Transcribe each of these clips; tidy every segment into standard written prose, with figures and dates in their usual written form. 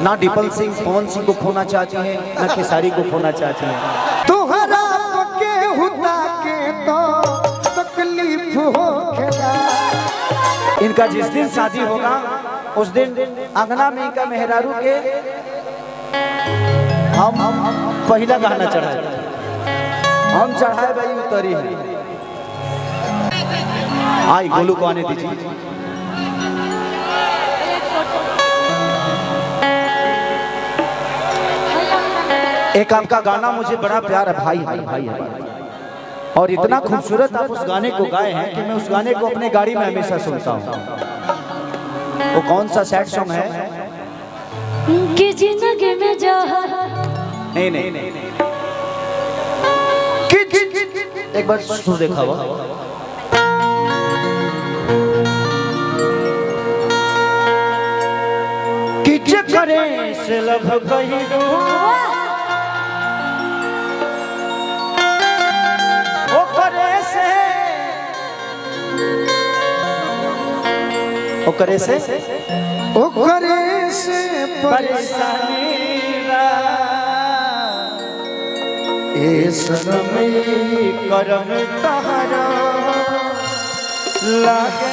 ना डिपल सिंह पवन सिंह को खोना चाहती हैं, ना खेसारी को खोना चाहती हैं। तुहरा के हुदा के तो तकलीफ हो खेला। इनका जिस दिन शादी होगा उस दिन अंगना में इनका मेहरारू के हम पहला गाना चढ़ाए, हम चढ़ाए भाई उतरी है। आई गोलू को आने दीजिए। एक आपका गाना मुझे बड़ा प्यार है भाई, भाई है, और इतना खूबसूरत आप उस गाने को गाए हैं कि मैं उस गाने को अपने गाड़ी में हमेशा सुनता हूँ। वो कौन सा सैड सॉन्ग है? कि जिंदगी में जा नहीं, एक बार सुर देखा हुआ। किच करे से लभ कही दो ओ करे से परेशानी ए सनम करम तहरा लागे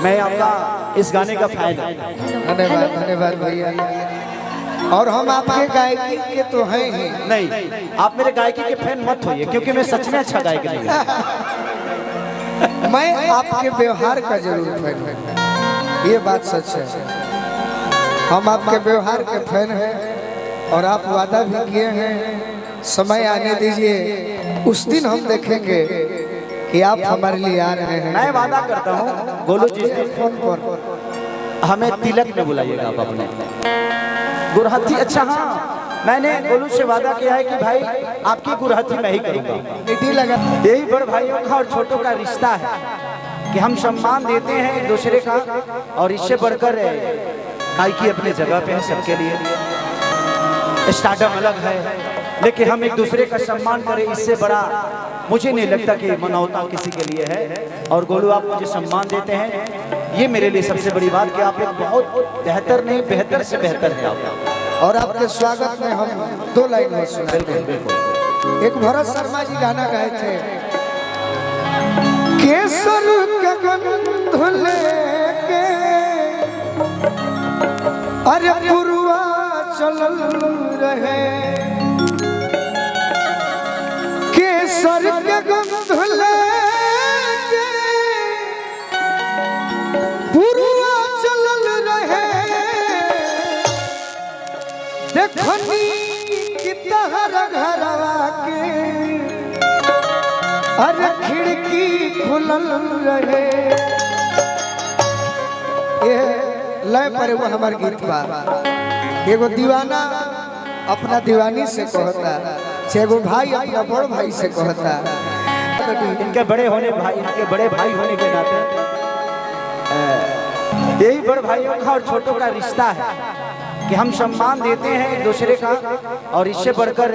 मैं आपका इस गाने का फैन हूं। धन्यवाद भैया। और हम आपके गायकी के तो हैं ही नहीं, आप मेरे गायकी के फैन मत होइए, क्योंकि मैं सच में अच्छा गायक नहीं हूं। मैं आपके व्यवहार का जरूर फैन हूँ, ये बात सच है। हम आपके व्यवहार के फैन हैं और आप वादा भी किए हैं, समय आने दीजिए, उस दिन हम देखेंगे कि आप हमारे लिए आ रहे हैं। मैं वादा करता हूँ गोलू जी से फोन पर हमें तिलक में बुलाइएगा आप अपने गुरहथी। अच्छा हाँ, मैंने गोलू से वादा किया है कि भाई आपकी गुरहथी मैं ही करूँगा। लगा यही बड़ भाइयों का और छोटों का रिश्ता है कि हम सम्मान देते हैं एक दूसरे का, और इससे बढ़कर गायकी अपने जगह पे है सबके लिए। स्टार्टअप अलग है, लेकिन हम एक दूसरे का सम्मान करें, इससे बड़ा मुझे नहीं लगता कि मनौता किसी के लिए है। और गोलू आप मुझे सम्मान देते हैं, ये मेरे लिए सबसे बड़ी बात कि आप एक बहुत बेहतर नहीं बेहतर से बेहतर है आप। और आपके स्वागत में हम दो लाइन में सुनाते हैं। एक भरत शर्मा जी गाना गाए थे, केसर के गंध लेके अरे पुरवा चलल रहे, केसर के गंध लेके पुरवा चलल रहे, देखनी कि तहर घरवा के अरे खिड़की खुलल रहे। ये लय पर वो हमार गीत बा। एगो दीवाना अपना दीवानी से कहता, एगो भाई अपना बड़ भाई से कहता। इनके बड़े भाई होने के नाते यही बड़ भाइयों का और छोटों का रिश्ता है कि हम सम्मान देते हैं एक दूसरे का, और इससे बढ़कर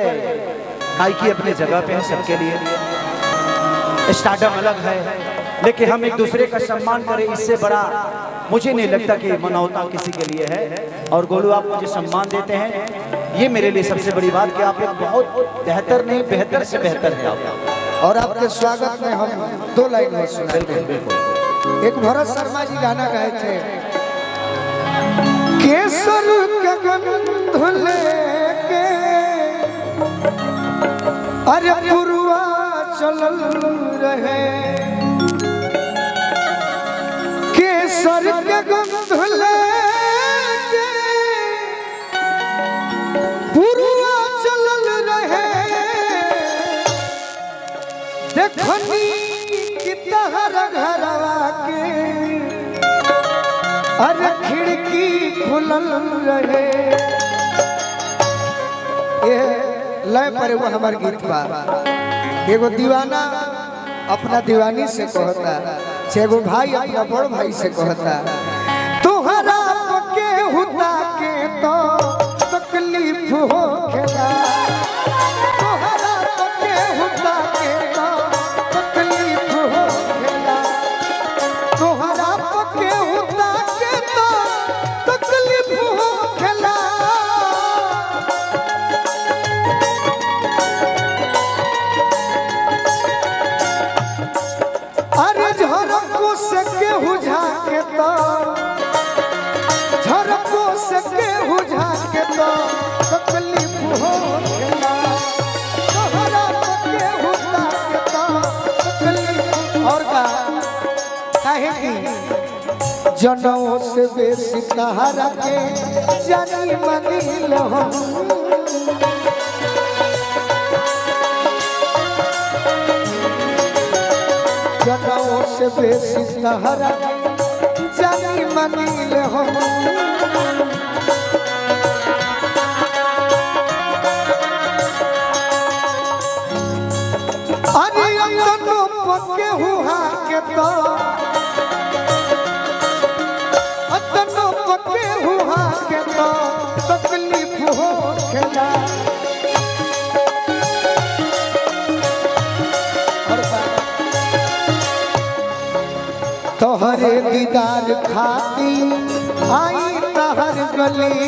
गायकी अपने जगह पे है सबके लिए। स्टार्टअप अलग है, लेकिन हम एक दूसरे का सम्मान करें, इससे बड़ा मुझे नहीं लगता कि मनौता किसी के लिए है। और गोलू आप मुझे सम्मान देते हैं, ये मेरे लिए सबसे बड़ी बात कि आप एक बहुत बेहतर नहीं बेहतर से बेहतर है आप। और आपके स्वागत में हम दो लाइन में सुनाते हैं। एक भरत शर्मा जी गाना गाए थे, केसर के गंध लेके अरे पुरवा चलल रहे, केसर के गंध लेके पुरवा चलल रहे, देखनी कि तहर घरवा के अरे खिड़की खुलल रहे। ये लय पर वो हमार गीत बा। एगो दीवाना अपना दीवानी से कहता, एगो भाई अपना बड़ भाई से कहता, तुहरा के हुदा के तो तकलीफ हो खेला, तुहरा के हुदा के तो तकलीफ हो खेला, तुहरा काहे की जनों से बेसी तहरा के जानी मनील हम जनों से बेसी तहरा के जानी मनील हम अरे अंगनों पक्के हुआ के तो अंगनों पक्के हुआ के तो तकलीफ हो खेला तोहरे दीदार खाती आई तहर गली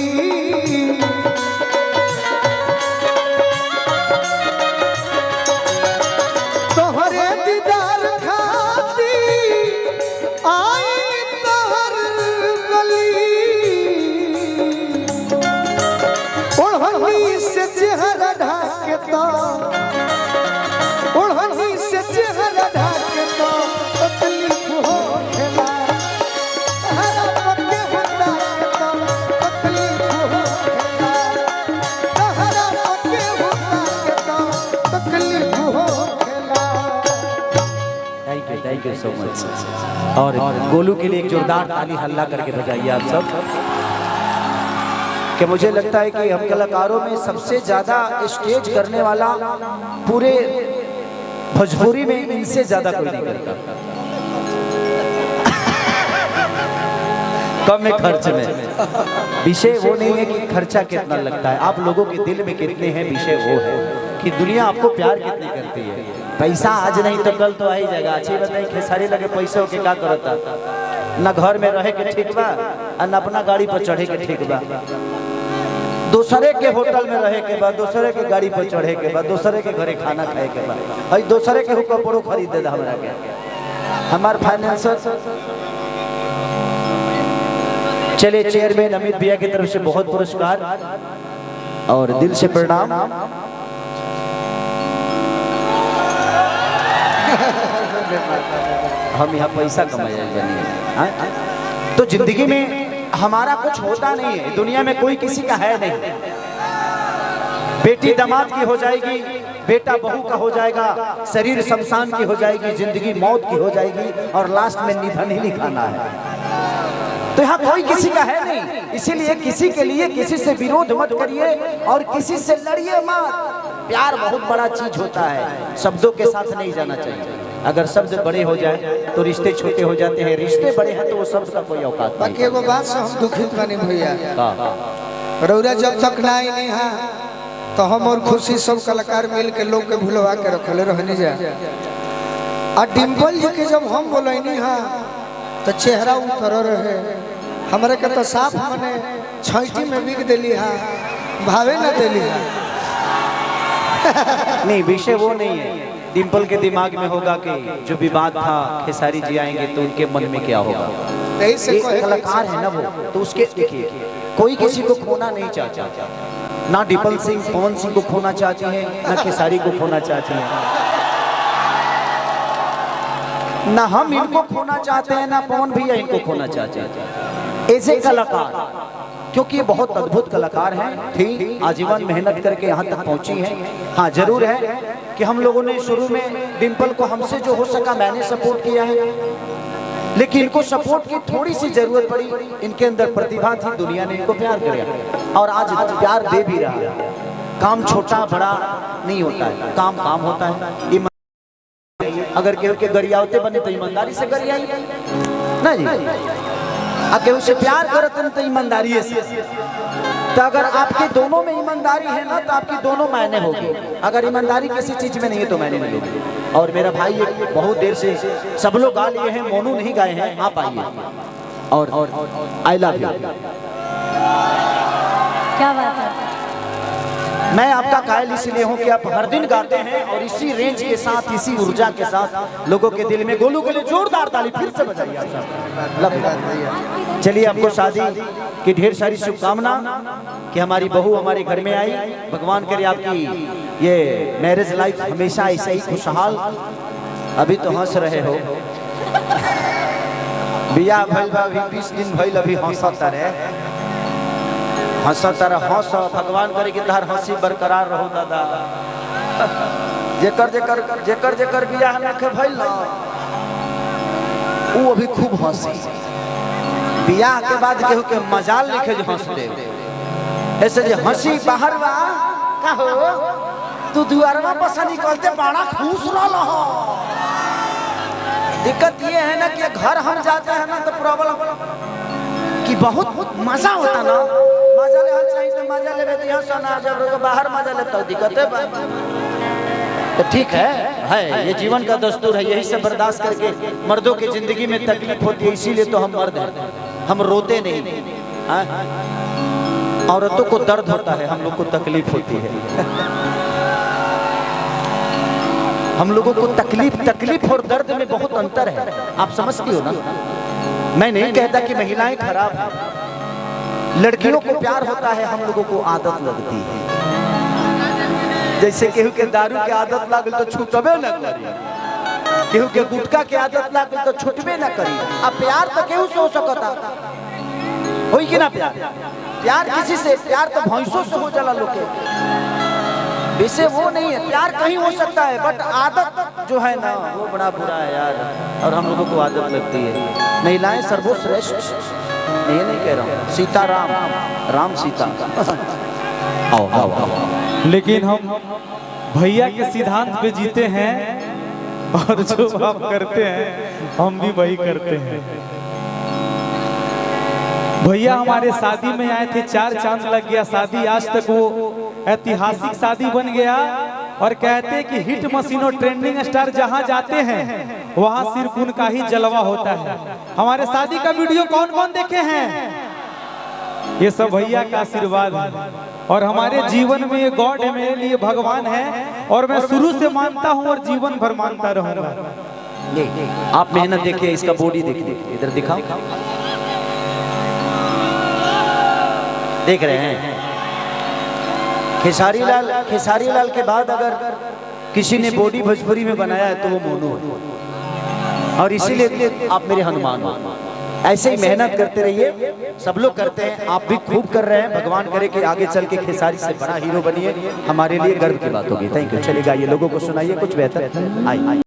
तोहरे दीदार खाती आई तहर गली ओढ़नी से चेहरा ढाके तो ओढ़नी से चेहरा ढाके तो तकलीफ हो खेला तहरा पक्के होता के तो तकलीफ हो खेला तहरा पक्के होता के तो तकलीफ हो थैंक यू सो मच। और गोलू के लिए एक जोरदार ताली हल्ला करके बजाइए आप सब। कि मुझे लगता है कि हम कलाकारों में सबसे ज्यादा स्टेज करने वाला पूरे भोजपुरी में इनसे ज्यादा कोई नहीं करता। कम खर्च में विषय वो नहीं है कि खर्चा कितना लगता है, आप लोगों के दिल में कितने हैं, विषय वो है कि दुनिया आपको प्यार कितनी करती है। पैसा आज नहीं तो कल तो आ ही जाएगा। अच्छी बताइए खेसारी लगे पैसे के क्या करता, न घर में रहे के ठीक बा न अपना गाड़ी पर चढ़े के ठीक बा, दूसरे के होटल में रहे के बाद, दूसरे के गाड़ी पर चढ़े के बाद, दूसरे के घरे खाना खाए के बाद, और दूसरे के कपड़ों खरीदे हमरा के। हमार फाइनेंसर चले चेयरमैन अमित भैया की तरफ से बहुत पुरस्कार और दिल से प्रणाम। हम यहाँ पैसा कमाए तो जिंदगी में हमारा कुछ होता नहीं है, दुनिया में कोई किसी का है नहीं। बेटी दामाद की हो जाएगी, बेटा बहू का हो जाएगा, शरीर शमशान की हो जाएगी, जिंदगी मौत की हो जाएगी और लास्ट में निधन ही लिखाना है। तो यहाँ कोई किसी का है नहीं, इसीलिए किसी के लिए किसी से विरोध मत करिए और किसी से लड़िए मत। प्यार बहुत बड़ा चीज होता है, शब्दों के साथ नहीं जाना चाहिए। अगर शब्द बड़े हो जाए तो रिश्ते छोटे हो जाते हैं, रिश्ते बड़े हैं तो वो शब्द का कोई औकात नहीं। बाकी एगो बात से हम दुखित बने भैया, रौरा जब तक ना आई नहीं है तो हम और खुशी सब कलाकार मिल के लोग के भुलवा के रखले रहने जा। और डिम्पल जी के जब हम बोलनी है तो चेहरा उतर रहे, हमारे के तो साफ मने छैटी में बिक दिली है, भावे न दिली है। नहीं विषय वो नहीं है, डिम्पल के दिमाग में होगा कि जो विवाद था खेसारी जी आएंगे तो उनके मन में क्या होगा। एक कलाकार है ना वो, तो उसके देखिए कोई किसी को खोना नहीं चाहता, ना डिम्पल सिंह पवन सिंह को खोना चाहते हैं, ना खेसारी को खोना चाहते हैं, ना हम इनको खोना चाहते हैं, ना पवन भैया इनको खोना चाहते हैं। ऐसे कलाकार क्योंकि ये बहुत अद्भुत कलाकार हैं, ठीक आजीवन मेहनत करके यहाँ तक पहुँची हैं। हाँ जरूर है कि हम लोगों ने शुरू में डिम्पल को हमसे जो हो सका मैंने सपोर्ट किया है, लेकिन इनको सपोर्ट की थोड़ी सी जरूरत पड़ी, इनके अंदर प्रतिभा थी, दुनिया ने इनको प्यार किया और आज प्यार दे भी रहा है। काम छोटा बड़ा नहीं होता है, काम काम होता है। अगर केहू के गरियावते बने तो ईमानदारी से गरियाई ना जी, केहू से प्यार करते तो ईमानदारी से। तो अगर आपके दोनों में ईमानदारी है ना तो आपकी दोनों मायने होगी। अगर ईमानदारी किसी चीज में नहीं है तो मायने नहीं होगी। और मेरा भाई एक बहुत देर से सब लोग गा लिए हैं, मोनू नहीं गाए हैं, आप आइए और आई लव यू। क्या बात है। मैं आपका कायल इसलिए हूँ कि आप हर दिन गाते हैं और इसी रेंज के साथ, इसी ऊर्जा के साथ लोगों के दिल में। गोलू के लिए जोरदार ताली फिर से बजाइए आप। चलिए आपको शादी की ढेर सारी शुभकामना कि हमारी बहू हमारे घर में आई। भगवान करे आपकी ये मैरिज लाइफ हमेशा ऐसे ही खुशहाल। अभी तो हंस रहे हो बियाह भइल बा अभी 20 दिन भइल अभी हंसता रे हंस भगवान करे कि तहार हंसी बरकरार रहो दादा। जेकर जेकर जेकर जेकर बियाह न के भइल ना वो अभी खूब हंसी। बियाह के बाद केहू के मजाल लिखे जो हंस दे ऐसे जे हंसी बाहर बा का हो तू दुआरवा पर से निकलते बड़ा खुश रहल हो। दिक्कत ये है ना कि घर हम जाते हैं ना तो प्रॉब्लम कि बहुत मजा होता ना मजा ले हल चाहिए तो मजा ले यहाँ सोना जब बाहर मजा ले तो दिक्कत है। तो ठीक है ये जीवन का दस्तूर है यही से बर्दाश्त करके मर्दों की जिंदगी में तकलीफ होती है इसीलिए तो हम मर्द हैं हम रोते नहीं। औरतों को दर्द होता है हम लोग को तकलीफ होती है। हम लोगों को तकलीफ और दर्द में बहुत अंतर है आप समझती हो ना। मैं नहीं कहता कि महिलाएं खराब हैं लड़कियों को प्यार होता है हम लोगों को आदत लगती है। जैसे केहू के दारू के आदत लागल तो छूटबे न करी केहू के गुटखा के आदत लागल तो छूटबे न करी। अब प्यार तो केहू से हो सकता होई कि ना प्यार किसी से प्यार तो भैंसों से हो जाला लोग के वैसे वो नहीं है। प्यार कहीं हो सकता है बट आदत जो है ना वो बड़ा बुरा है यार और हम लोगों को आदत लगती है। महिलाएं सर्वश्रेष्ठ ये नहीं कह रहा हूँ सीता राम सीता आओ आओ आओ। लेकिन हम भैया के सिद्धांत पे जीते हैं और जो आप करते हैं हम भी वही करते हैं। भैया हमारे शादी में आए थे 4 चांद लग गया शादी आज तक वो ऐतिहासिक शादी बन गया और कहते हैं कि हिट मशीनों ट्रेंडिंग स्टार जहां जाते हैं वहां सिर्फ उनका ही जलवा होता है। हमारे शादी का वीडियो कौन कौन देखे हैं ये सब भैया का आशीर्वाद है और हमारे जीवन में ये गॉड है मेरे लिए भगवान है और मैं शुरू से मानता हूँ और जीवन भर मानता रहूंगा। आप मेहनत देखिए इसका बॉडी देखिए इधर दिखाओ देख रहे हैं। खेसारी लाल के बाद अगर किसी ने बॉडी भोजपुरी में बनाया है तो वो मोनू है और इसीलिए आप मेरे हनुमान हो। ऐसे ही मेहनत करते रहिए सब लोग करते हैं आप भी खूब कर रहे हैं। भगवान करे कि आगे चल के खेसारी से बड़ा हीरो बनिए हमारे लिए गर्व की बात होगी। Thank you. चलिएगा ये लोगों को सुनाइए कुछ बेहतर आई